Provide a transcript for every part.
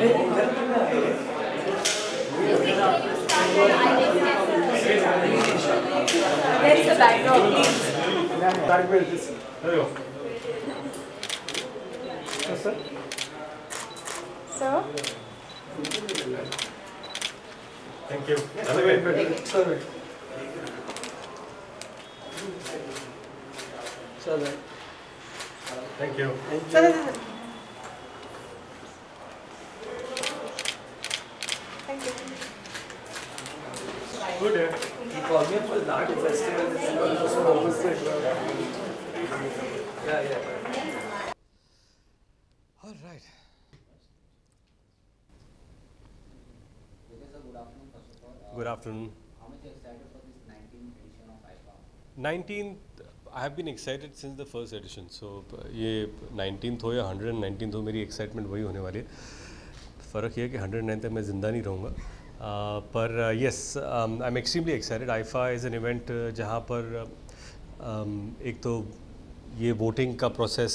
That's the backdrop, please. Sir? Sir? Thank you. Sir. Thank you. Sir. Thank you. Good day. He called me up for the art festival. Yeah. All right. Good afternoon. How much excited for this 19th edition of IFA? 19th, I have been excited since the first edition. So ये 19th हो या 119th हो, मेरी excitement वही होने वाली है. फ़र्क ये है कि 109 तक मैं ज़िंदा नहीं रहूँगा. पर yes, I'm extremely excited. IFA is an event जहाँ पर एक तो ये वोटिंग का प्रोसेस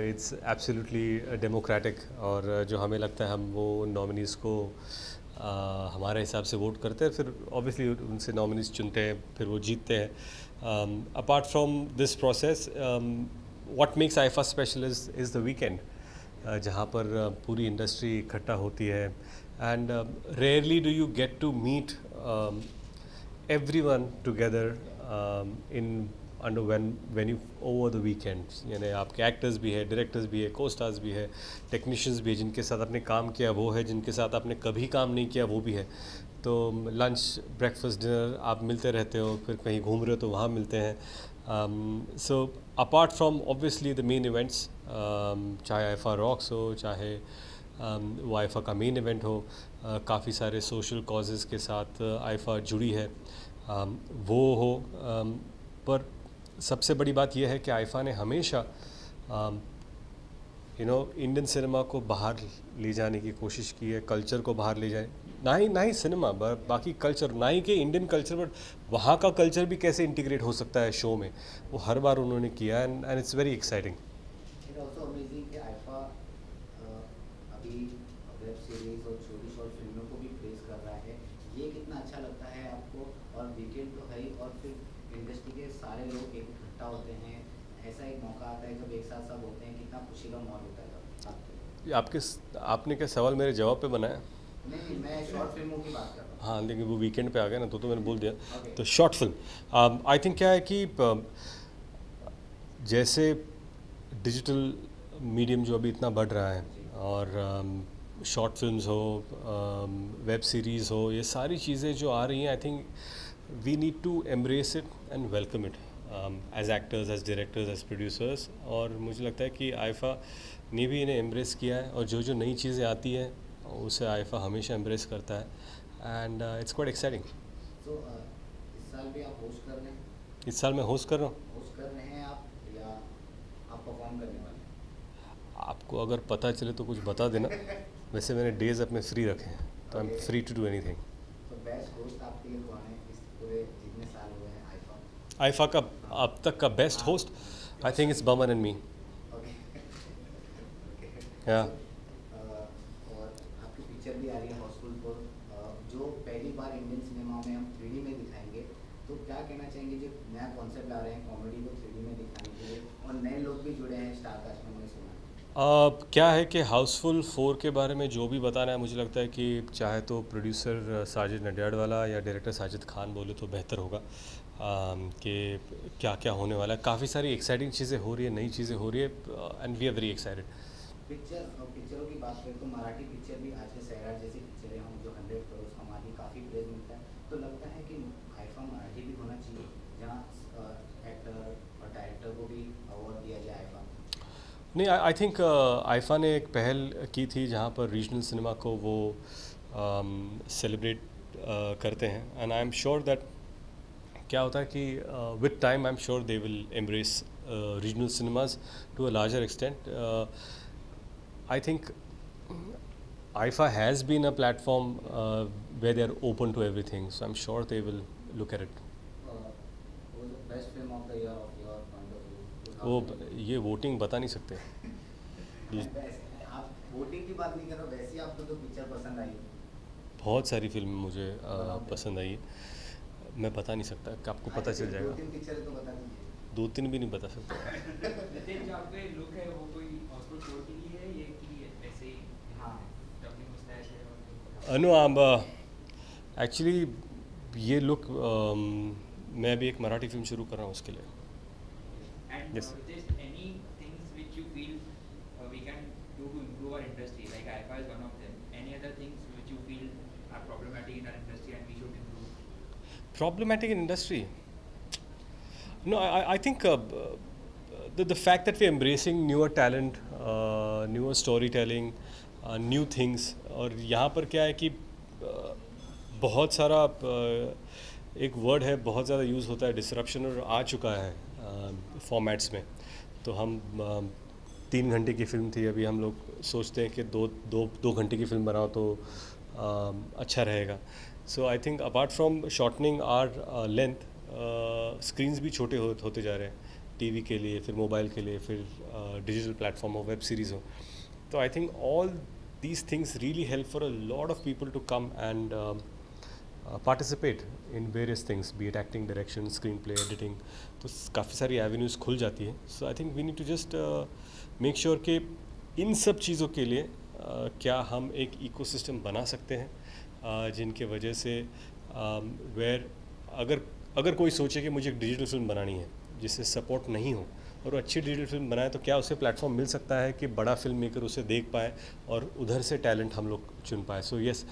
इट्स एब्सोल्युटली डेमोक्रेटिक और जो हमें लगता है हम वो नॉमिनीज़ को हमारे हिसाब से वोट करते हैं, फिर ऑब्वियसली उनसे नॉमिनीज़ चुनते हैं, फिर वो जीतते हैं. Apart from this process, what makes IIFA special is the weekend, जहाँ पर पूरी इंडस्ट्री इकट्ठा होती है. And rarely do you get to meet everyone together in under when you over the weekend. यानी आपके एक्टर्स भी है, डायरेक्टर्स भी है, को स्टार्स भी है, टेक्नीशियंस भी है, जिनके साथ आपने काम किया वो है, जिनके साथ आपने कभी काम नहीं किया वो भी है. तो लंच, ब्रेकफास्ट, डिनर आप मिलते रहते हो, फिर कहीं घूम रहे हो तो वहाँ मिलते हैं. So apart from obviously the main events, चाहे आईफा रॉक्स हो, चाहे वो आईफा का मेन इवेंट हो, काफ़ी सारे सोशल कॉजेज़ के साथ आईफा जुड़ी है, वो हो. पर सबसे बड़ी बात यह है कि आईफा ने हमेशा इंडियन सिनेमा को बाहर ले जाने की कोशिश की है, कल्चर को बाहर ले जाए. ना ही सिनेमा, बाकी कल्चर, ना ही कि इंडियन कल्चर, बट वहाँ का कल्चर भी कैसे इंटीग्रेट हो सकता है शो में, वो हर बार उन्होंने किया. And it's very exciting. It's also amazing कि आईफा अभी वेब सीरीज और छोटी शॉर्ट फिल्मों को भी प्रेस कर रहा है. ये कितना अच्छा लगता है आपको? और वीकेंड तो है ही, और फिर इंडस्ट्री के सारे लोग इकट्ठा होते हैं, ऐसा एक मौका आता है जब एक साथ सब होते हैं, कितना खुशी का माहौल होता है तब. आपने क्या सवाल मेरे जवाब पे बनाया? नहीं, मैं शॉर्ट फिल्मों की बात कर रहा हूँ. हाँ, लेकिन वो वीकेंड पे आ गया ना, तो मैंने बोल दिया. तो शॉर्ट फिल्म, आई थिंक क्या है कि जैसे डिजिटल मीडियम जो अभी इतना बढ़ रहा है, और शॉर्ट फिल्म्स हो, वेब सीरीज़ हो, ये सारी चीज़ें जो आ रही हैं, I think we need to embrace it and welcome it as actors, as directors, as producers. और मुझे लगता है कि आईफा ने भी इन्हें एम्ब्रेस किया है, और जो नई चीज़ें आती हैं उसे आईफा हमेशा एम्ब्रेस करता है. And it's quite exciting. तो इस साल भी आप होस्ट कर रहे हैं? इस साल मैं होस्ट कर रहा हूँ. होस्ट कर रहे हैं आप, या आप परफॉर्म करने वाले हैं? आपको अगर पता चले तो कुछ बता देना. वैसे मैंने डेज अपने फ्री रखे हैं, तो I am free to do anything. तो बेस्ट होस्ट आपके लिए कौन है इस पूरे जितने साल हुए हैं आईफा? आईफा का अब तक का best host, I think it's Boman and me. Okay. या और आपकी पिक्चर भी आ रही है हाउसफुल 4, जो पहली बार इंडियन सिनेमा में हम 3D में दिखाएंगे. तो क्या कहना चाहेंगे, जो नया कॉन्सेप्ट ला रहे हैं कॉमेडी को 3D में दिखाने के लिए, और नए लोग भी जुड़े हैं स्टार कास्ट में, मैंने सुना. क्या है कि हाउसफुल 4 के बारे में जो भी बताना है, मुझे लगता है कि चाहे तो प्रोड्यूसर साजिद नडियाडवाला या डायरेक्टर साजिद खान बोले तो बेहतर होगा. कि क्या क्या होने वाला है. काफ़ी सारी एक्साइटिंग चीज़ें हो रही है, नई चीज़ें हो रही है, and we are very excited. पिक्चरों की बात करें तो मराठी पिक्चर भी आज के सैराट जैसी पिक्चरें हम जो 100 करोड़ कमाती, काफ़ी प्रेज मिलता है. तो लगता है कि आईफा मराठी भी होना चाहिए, जहाँ एक्टर और डायरेक्टर को भी अवार्ड दिया जाए आईफा. नहीं, आई थिंक आईफा ने एक पहल की थी जहाँ पर रीजनल सिनेमा को वो सेलिब्रेट करते हैं. And I am sure that क्या होता है कि with time I am sure they will embrace regional cinemas to a larger extent. I think IFA has been a platform where they are open to everything, so I'm sure they will look at it. What was the best film of the year of your point of view? वो ये voting बता नहीं सकते. आप voting की बात नहीं कर रहे, वैसे ही आप तो तो पिक्चर पसंद आई? बहुत सारी फिल्में मुझे पसंद आई है। मैं बता नहीं सकता कि आपको पता चल जाएगा। 2-3 पिक्चर तो बता दीजिए। 2-3 भी नहीं बता सकता। नितिन जो आपके लुक है वो कोई हॉस्पिटल शो के लिए है ये कि ऐसे ही हाँ। डबली मुस्टैच है और नो एक्चुअली ये लुक मैं अभी एक मराठी फिल्म शुरू कर रहा हूँ उसके लिए। and Yes. just any things which you feel we can do to improve our industry like IFA is one of them. Any other things which you feel are problematic in our industry and we should improve? Problematic in industry? No, I think the fact that we're embracing newer talent, newer storytelling, new things, और यहाँ पर क्या है कि बहुत सारा एक word है बहुत ज़्यादा यूज़ होता है डिसरप्शन, और आ चुका है फॉर्मेट्स में। तो हम 3 घंटे की फिल्म थी, अभी हम लोग सोचते हैं कि दो घंटे की फिल्म बनाओ तो अच्छा रहेगा। So I think apart from shortening our length, screens भी छोटे होते जा रहे हैं टीवी के लिए, फिर मोबाइल के लिए, फिर डिजिटल प्लेटफॉर्म हो, वेब सीरीज़ हो। तो I think all these things really help for a lot of people to come and participate in various things, be it acting, direction, screenplay, editing. तो काफ़ी सारी एवेन्यूज़ खुल जाती है। So I think we need to just make sure कि इन सब चीज़ों के लिए क्या हम एक इकोसिस्टम बना सकते हैं जिनके वजह से वेयर अगर कोई सोचे कि मुझे एक डिजिटल फिल्म बनानी है जिससे सपोर्ट नहीं हो और अच्छी डिजिटल फिल्म बनाए, तो क्या उसे प्लेटफॉर्म मिल सकता है कि बड़ा फिल्म मेकर उसे देख पाए और उधर से टैलेंट हम लोग चुन पाए। So yes,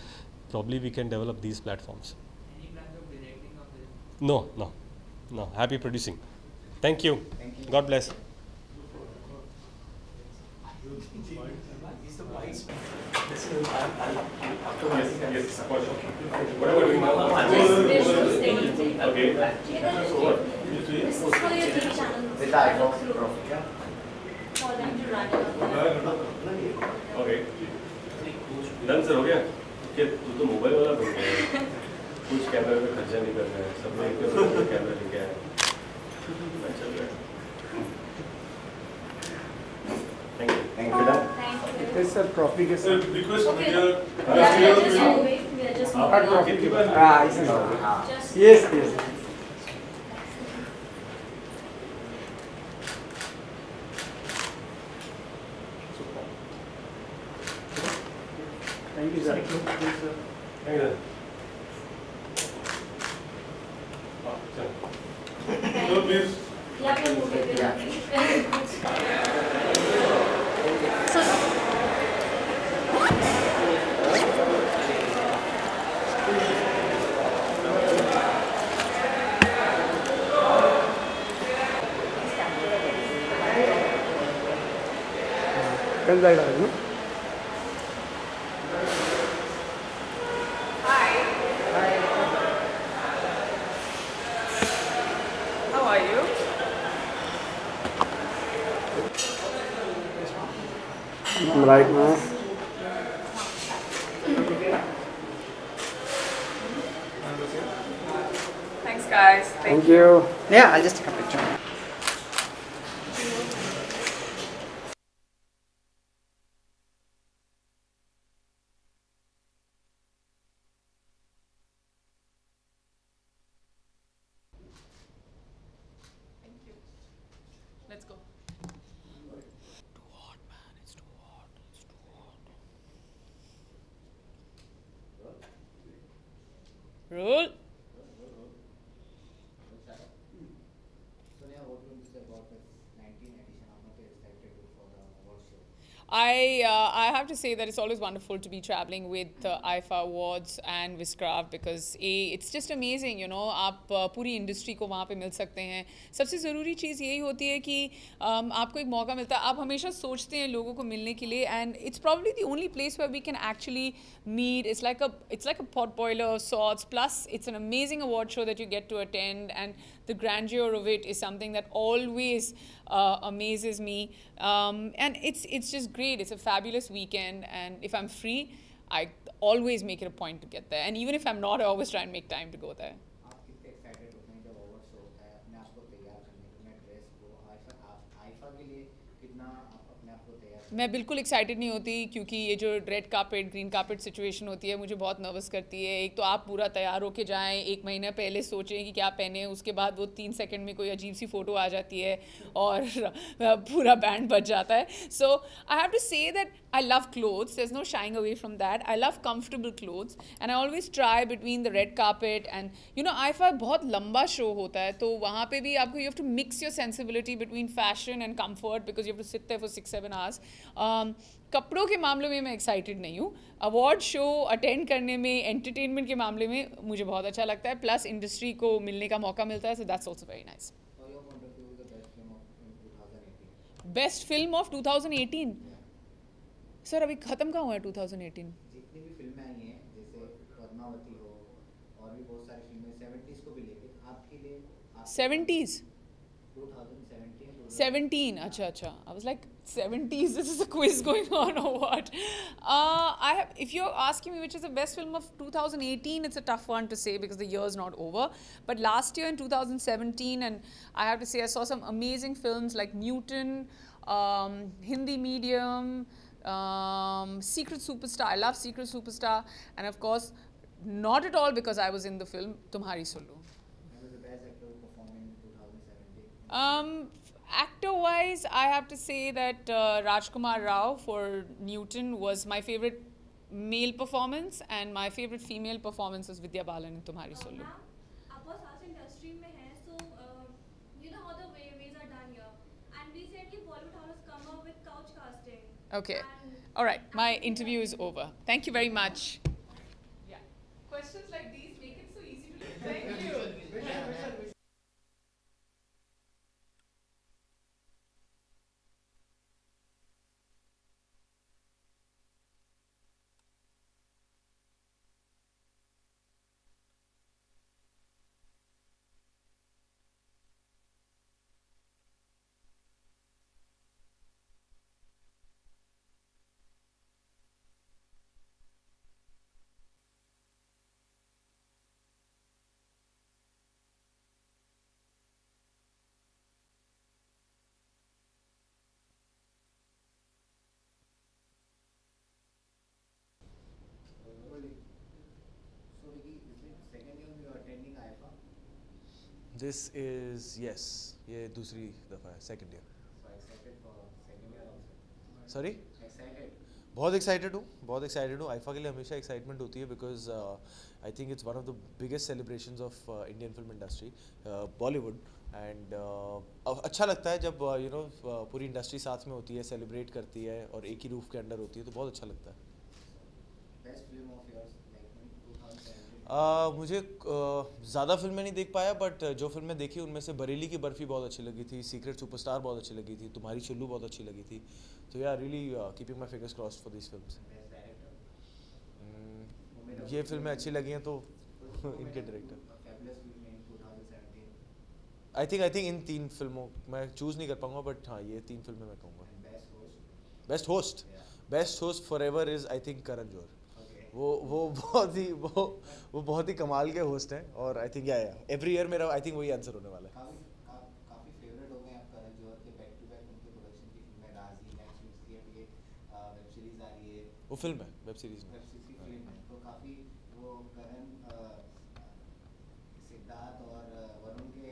probably we can develop these platforms. Any plans of directing of this? No, happy producing. Thank you, God bless. This is for your TV channel. With the iPhone Pro. For them to run it. Okay, done sir, हो गया? तू तो mobile वाला बन गया, कुछ कैमरे में खर्चा नहीं करना है, सब लोग एक कैमरा लेके आए, चल रहा है। Thank you. Thank you, Dad. Thank you. Yes, sir. Trophy के sir. Request Okay. media. We are just moving. We are just Our moving. trophy. हाँ. Just Yes, yes. Thank you, sir. Thank you sir. So please. Yeah, we are moving. So, Can I have no? How are you? Right now. Thanks, guys. Thank you. Yeah, I'll just take a picture. Thank you. Let's go. Roll. Sonia, what will you say about the 19th edition? How much are you excited for the award show? I have to say that it's always wonderful to be traveling with IFA Awards and Viscraft because it's just amazing, you know, आप पूरी industry को वहाँ पे मिल सकते हैं। सबसे ज़रूरी चीज़ यही होती है कि आपको एक मौका मिलता है, आप हमेशा सोचते हैं लोगों को मिलने के लिए, and it's probably the only place where we can actually meet. It's like a pot boiler of sorts, plus it's an amazing award show that you get to attend, and the grandeur of it is something that always amazes me, and it's just great. It's a fabulous weekend, and if I'm free, I always make it a point to get there, and even if I'm not, I always try and make time to go there. आप कितने excited होते हैं जब award show होता है अपने आप को तैयार करने के लिए ड्रेस को आईफा के लिए कितना आप अपने आप को तैयार मैं बिल्कुल एक्साइटेड नहीं होती क्योंकि ये जो red carpet green carpet situation होती है मुझे बहुत नर्वस करती है। एक तो आप पूरा तैयार होके जाएं, एक महीना पहले सोचें कि क्या पहने, उसके बाद वो 3 सेकंड में कोई अजीब सी फ़ोटो आ जाती है और पूरा बैंड बज जाता है। So I have to say that I love clothes. There's no shying away from that. I love comfortable clothes, and I always try between the red carpet and IFA बहुत लंबा show होता है, तो वहाँ पे भी आपको you have to mix your sensibility between fashion and comfort because you have to sit there for 6-7 hours. कपड़ों के मामले में मैं एक्साइटेड नहीं हूँ। अवार्ड शो अटेंड करने में, एंटरटेनमेंट के मामले में मुझे बहुत अच्छा लगता है, प्लस इंडस्ट्री को मिलने का मौका मिलता है, so that's also very nice. Best film of 2018 sir अभी खत्म कहाँ हुआ है 2018? जितनी भी फिल्में आई हैं जैसे पद्मावती हो और भी बहुत सारी फिल्में 70s को भी लेके आपके लिए 70s 2017 अच्छा I was like 70s, this is a quiz going on or what? If you're asking me which is the best film of 2018, it's a tough one to say because the year's not over. But last year in 2017, and I have to say I saw some amazing films like Newton, Hindi Medium, Secret Superstar. I love Secret Superstar, and of course, not at all because I was in the film Tumhari Sullu. Who was the best actor who performed in 2017? Actor-wise, I have to say that Rajkumar Rao for Newton was my favorite male performance, and my favorite female performance was Vidya Balan in Tumhari Sullu. Ma'am, आप बहुत साल से industry में हैं, so you know how the ways are done here. And recently, Bollywood has come up with couch casting. Okay. And All right. My interview is over. Thank you very much. Yeah. Questions like these make it so easy to live. Thank you. So Vicky, is it second year you are attending IFA? This is yes, ये दूसरी दफ़ा है, second year. So excited for second year also. Sorry? Excited. बहुत excited हूँ IIFA के लिए हमेशा excitement होती है because I think it's one of the biggest celebrations of Indian film industry Bollywood and अच्छा लगता है जब पूरी इंडस्ट्री साथ में होती है, सेलिब्रेट करती है और एक ही रूफ के अंडर होती है, तो बहुत अच्छा लगता है। Best film of yours like in 2017? मुझे ज़्यादा फिल्में नहीं देख पाया, बट जो फिल्में देखी उनमें से बरेली की बर्फ़ी बहुत अच्छी लगी थी, सीक्रेट सुपरस्टार बहुत अच्छी लगी थी, तुम्हारी चुल्लू बहुत अच्छी लगी थी, तो या really keeping my fingers crossed for this films. Best director? ये फिल्में अच्छी लगी हैं तो इनके director Fabulous film in 2017. I think in 3 फिल्मों मैं चूज़ नहीं कर पाऊंगा, बट हाँ ये 3 फिल्में मैं कहूँगा। And best host? Best host for ever is I think Karan Johar. Okay. वो बहुत ही कमाल के होस्ट हैं और आई थिंक या एवरी ईयर मेरा आई थिंक वही आंसर होने वाला है। काफी फेवरेट हो गए आप करण जौहर के बैक टू बैक उनके प्रोडक्शन की फिल्में राजी नेक्स्ट वीक की ये वेब सीरीज आ रही है, वो फिल्म है, वेब सीरीज में। वेब सीरीज की फिल्म है, तो काफी वो करण सिद्धार्थ और वरुण के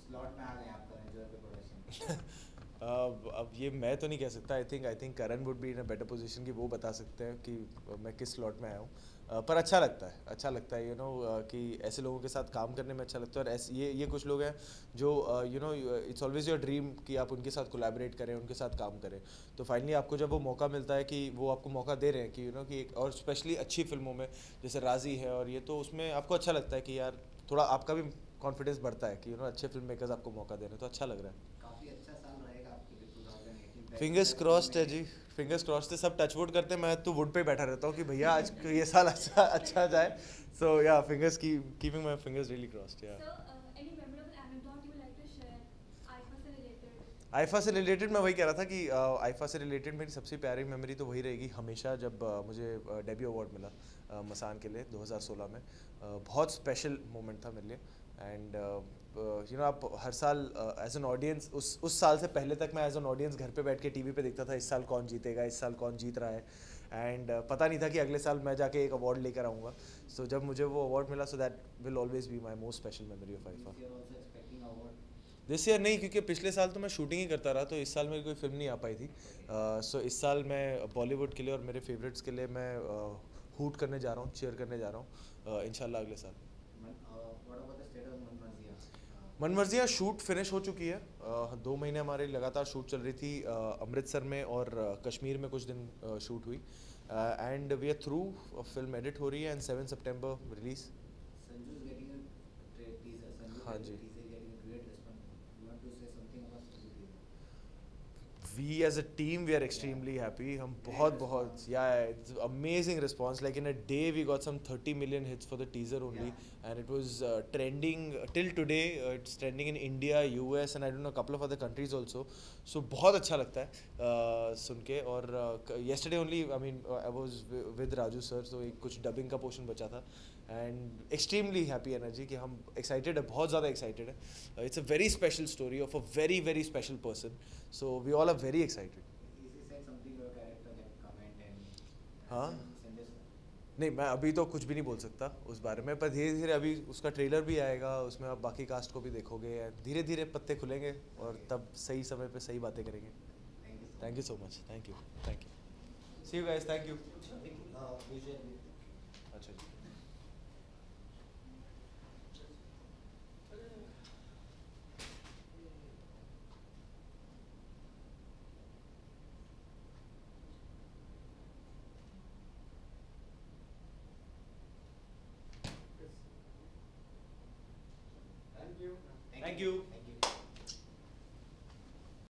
स्लॉट में आ गए आप करण जौहर के प्रोडक्शन। अब ये मैं तो नहीं कह सकता, आई think Karan would be in a better position कि वो बता सकते हैं कि मैं किस स्लॉट में आया हूँ, पर अच्छा लगता है कि ऐसे लोगों के साथ काम करने में अच्छा लगता है। और ऐसे ये कुछ लोग हैं जो इट्स ऑलवेज योर ड्रीम कि आप उनके साथ कोलैबोरेट करें, उनके साथ काम करें, तो फाइनली आपको जब वो मौका मिलता है कि वो आपको मौका दे रहे हैं कि कि और स्पेशली अच्छी फिल्मों में जैसे राजी है और ये, तो उसमें आपको अच्छा लगता है कि यार थोड़ा आपका भी कॉन्फिडेंस बढ़ता है कि अच्छे फिल्म मेकर्स आपको मौका दे रहे हैं, तो अच्छा लग रहा है। काफी अच्छा साल रहेगा आपके लिए 2018। फिंगर्स क्रॉस्ड है जी, फिंगर्स क्रॉस्ड है, सब टच वुड करते हैं, मैं तो वुड पे बैठा रहता हूँ कि भैया आज ये साल अच्छा जाए, सो या fingers keeping my fingers really crossed. या So, any memorable anecdote you would like to share IFA से related? आईफा से रिलेटेड मैं वही कह रहा था कि आईफा से रिलेटेड मेरी सबसे प्यारी मेमोरी तो वही रहेगी हमेशा, जब मुझे डेब्यू अवार्ड मिला मसान के लिए 2016 में। बहुत स्पेशल मोमेंट था मेरे लिए, एंड यू नो आप हर साल एज एन ऑडियंस उस साल से पहले तक मैं एज एन ऑडियंस घर पे बैठ के टीवी पे देखता था इस साल कौन जीतेगा, इस साल कौन जीत रहा है, एंड पता नहीं था कि अगले साल मैं जाके एक अवार्ड लेकर आऊँगा. सो जब मुझे वो अवार्ड मिला, so that will always be my most special memory of IIFA. This year नहीं, क्योंकि पिछले साल तो मैं शूटिंग ही करता रहा, तो इस साल मेरी कोई फिल्म नहीं आ पाई थी. सो इस साल मैं बॉलीवुड के लिए और मेरे फेवरेट्स के लिए मैं हूट करने जा रहा हूँ, चीयर करने जा रहा हूँ इंशाल्लाह अगले साल. मनमर्जियाँ शूट फिनिश हो चुकी है. 2 महीने हमारी लगातार शूट चल रही थी. अमृतसर में और कश्मीर में कुछ दिन शूट हुई, and we are through. Film edit हो रही है एंड 7 सितंबर रिलीज. हाँ जी. We as a team, we are extremely happy. हम बहुत it's amazing response. Like in a day we got some 30 million hits for the teaser only, and it was trending till today. It's trending in India, US, and I don't know a couple of other countries also. So बहुत अच्छा लगता है सुन के. और yesterday only, I mean, I was with Raju sir, so एक कुछ dubbing का portion बचा था, and extremely happy energy कि हम excited है, बहुत ज़्यादा excited है. It's a very special story of a very very special person. So we all are very excited. हाँ नहीं, मैं अभी तो कुछ भी नहीं बोल सकता उस बारे में, पर धीरे धीरे अभी उसका ट्रेलर भी आएगा, उसमें आप बाकी कास्ट को भी देखोगे, धीरे धीरे पत्ते खुलेंगे और तब सही समय पे सही बातें करेंगे. Thank you so much. Thank you. See you guys. Thank you. अच्छा जी. Thank you.